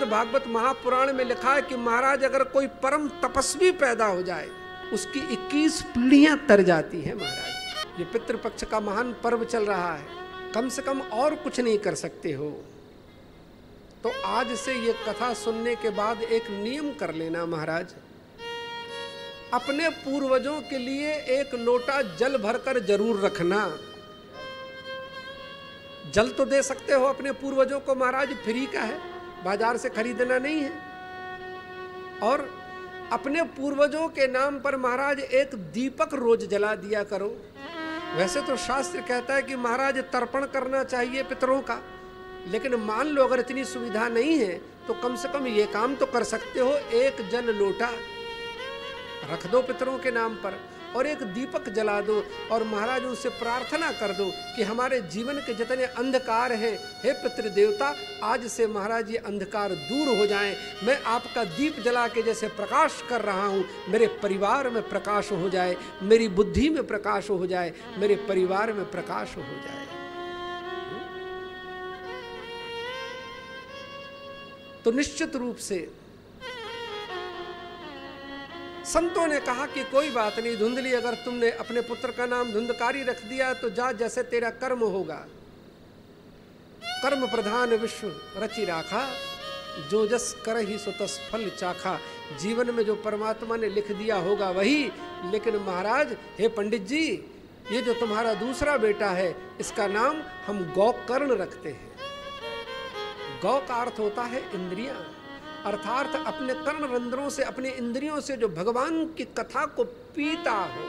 श्रीमद् भागवत महापुराण में लिखा है कि महाराज अगर कोई परम तपस्वी पैदा हो जाए उसकी 21 पीढ़ियां तर जाती हैं। महाराज ये पितृपक्ष का महान पर्व चल रहा है, कम से कम और कुछ नहीं कर सकते हो तो आज से ये कथा सुनने के बाद एक नियम कर लेना महाराज, अपने पूर्वजों के लिए एक लोटा जल भरकर जरूर रखना। जल तो दे सकते हो अपने पूर्वजों को महाराज, फ्री का है, बाजार से खरीदना नहीं है। और अपने पूर्वजों के नाम पर महाराज एक दीपक रोज जला दिया करो। वैसे तो शास्त्र कहता है कि महाराज तर्पण करना चाहिए पितरों का, लेकिन मान लो अगर इतनी सुविधा नहीं है तो कम से कम ये काम तो कर सकते हो, एक जल लोटा रख दो पितरों के नाम पर और एक दीपक जला दो और महाराज उनसे प्रार्थना कर दो कि हमारे जीवन के जितने अंधकार हैं, हे पितृ देवता, आज से महाराज ये अंधकार दूर हो जाएं। मैं आपका दीप जला के जैसे प्रकाश कर रहा हूँ, मेरे परिवार में प्रकाश हो जाए, मेरी बुद्धि में प्रकाश हो जाए, मेरे परिवार में प्रकाश हो जाए। तो निश्चित रूप से संतों ने कहा कि कोई बात नहीं धुंधली, अगर तुमने अपने पुत्र का नाम धुंधकारी रख दिया तो जा, जैसे तेरा कर्म होगा। कर्म प्रधान विश्व रचि राखा, जो जस कर ही सो तस फल चाखा। जीवन में जो परमात्मा ने लिख दिया होगा वही। लेकिन महाराज, हे पंडित जी, ये जो तुम्हारा दूसरा बेटा है इसका नाम हम गौकर्ण रखते हैं। गौ का अर्थ होता है इंद्रियां, अर्थात अपने कर्ण रंध्रों से, अपने इंद्रियों से जो भगवान की कथा को पीता हो,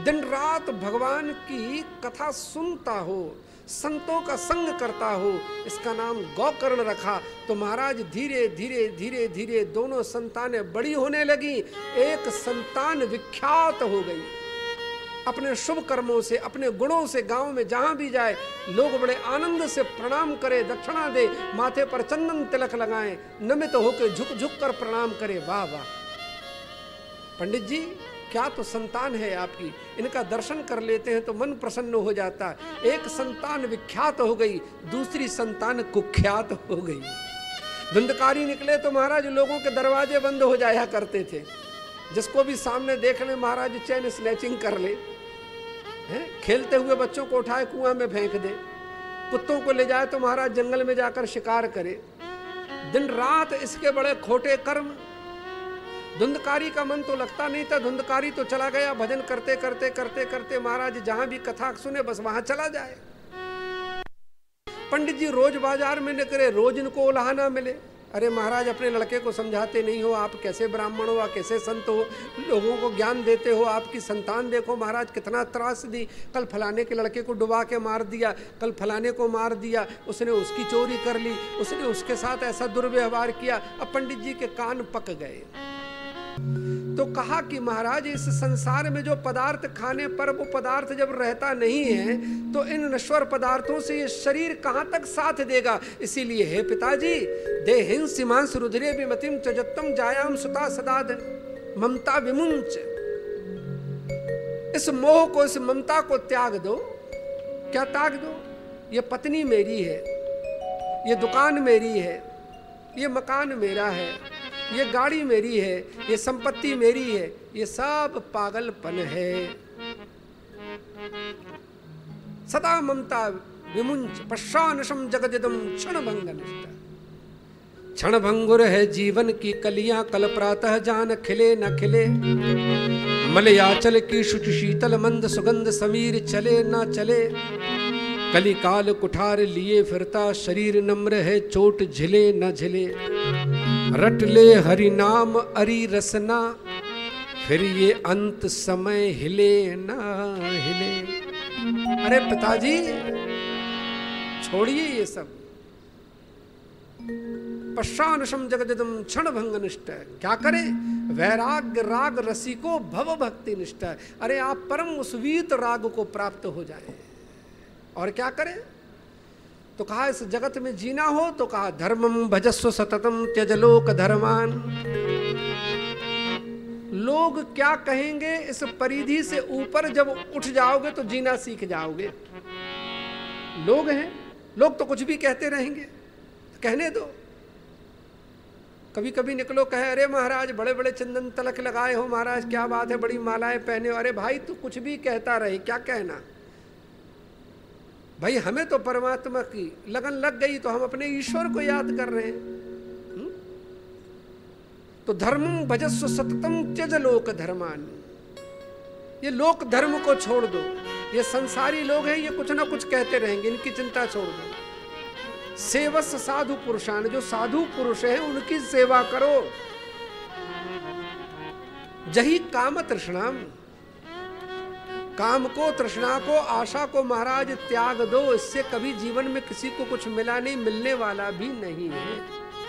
दिन रात भगवान की कथा सुनता हो, संतों का संग करता हो, इसका नाम गौकर्ण रखा। तो महाराज धीरे धीरे धीरे धीरे दोनों संतानें बड़ी होने लगी। एक संतान विख्यात हो गई अपने शुभ कर्मों से, अपने गुणों से। गांव में जहां भी जाए लोग बड़े आनंद से प्रणाम करे, दक्षिणा दे, माथे पर चंदन तिलक लगाएं, नमित होकर झुक झुक कर प्रणाम करे। वाह वाह पंडित जी, क्या तो संतान है आपकी, इनका दर्शन कर लेते हैं तो मन प्रसन्न हो जाता है। एक संतान विख्यात हो गई, दूसरी संतान कुख्यात हो गई। धुंधकारी निकले तो महाराज लोगों के दरवाजे बंद हो जाया करते थे। जिसको भी सामने देख ले महाराज चैन स्नैचिंग कर ले, खेलते हुए बच्चों को उठाए कुआं में फेंक दे, कुत्तों को ले जाए तो महाराज जंगल में जाकर शिकार करे। दिन रात इसके बड़े खोटे कर्म। धुंधकारी का मन तो लगता नहीं था, धुंधकारी तो चला गया भजन करते करते करते करते महाराज जहां भी कथा सुने बस वहां चला जाए। पंडित जी रोज बाजार में निकले, रोज इनको उलाहना मिले। अरे महाराज, अपने लड़के को समझाते नहीं हो, आप कैसे ब्राह्मण हो, आप कैसे संत हो, लोगों को ज्ञान देते हो, आपकी संतान देखो महाराज कितना त्रास दी। कल फलाने के लड़के को डुबा के मार दिया, कल फलाने को मार दिया, उसने उसकी चोरी कर ली, उसने उसके साथ ऐसा दुर्व्यवहार किया। अब पंडित जी के कान पक गए। तो कहा कि महाराज, इस संसार में जो पदार्थ खाने पर वो पदार्थ जब रहता नहीं है तो इन नश्वर पदार्थों से ये शरीर कहां तक साथ देगा। इसीलिए हे पिताजी, दे हिंस मांस रुद्रे विमतिम त्यजत्तम जायाम सुता सदाद ममता विमुंच। इस मोह को, इस ममता को त्याग दो। क्या त्याग दो? ये पत्नी मेरी है, ये दुकान मेरी है, ये मकान मेरा है, ये गाड़ी मेरी है, ये संपत्ति मेरी है, ये सब पागलपन है। सदा ममता विमुंच पश्चानशम जगदिदम क्षण भंगनिष्ठ। क्षण भंगुर है जीवन की कलियां, कल प्रातः जान खिले न खिले। मलयाचल की शुचि शीतल मंद सुगंध, समीर चले न चले। कलिकाल कुठार लिए फिरता, शरीर नम्र है चोट झिले न झिले। रट ले हरि नाम अरि रसना, फिर ये अंत समय हिले ना हिले। अरे पिताजी, छोड़िए ये सब। पश्चानशम जगदिदम क्षण भंग निष्ठ। क्या करे? वैराग्य राग रसिको भव भक्ति निष्ठ। अरे आप परम उस्वीत राग को प्राप्त हो जाए। और क्या करें? तो कहा इस जगत में जीना हो तो कहा धर्मम भजस्व सततम त्यजलोक धर्मान। लोग क्या कहेंगे, इस परिधि से ऊपर जब उठ जाओगे तो जीना सीख जाओगे। लोग हैं, लोग तो कुछ भी कहते रहेंगे। कहने दो। कभी कभी निकलो कहे अरे महाराज बड़े बड़े चंदन तलक लगाए हो महाराज, क्या बात है, बड़ी मालाएं पहने हो। अरे भाई तू कुछ भी कहता रहे, क्या कहना भाई, हमें तो परमात्मा की लगन लग गई तो हम अपने ईश्वर को याद कर रहे हैं। तो धर्मं भजस्व सततम त्यज लोक धर्मान, ये लोक धर्म को छोड़ दो। ये संसारी लोग हैं, ये कुछ ना कुछ कहते रहेंगे, इनकी चिंता छोड़ दो। सेवस साधु पुरुषान, जो साधु पुरुष हैं उनकी सेवा करो। जही काम तृष्णाम, काम को, तृष्णा को, आशा को महाराज त्याग दो। इससे कभी जीवन में किसी को कुछ मिला नहीं, मिलने वाला भी नहीं है।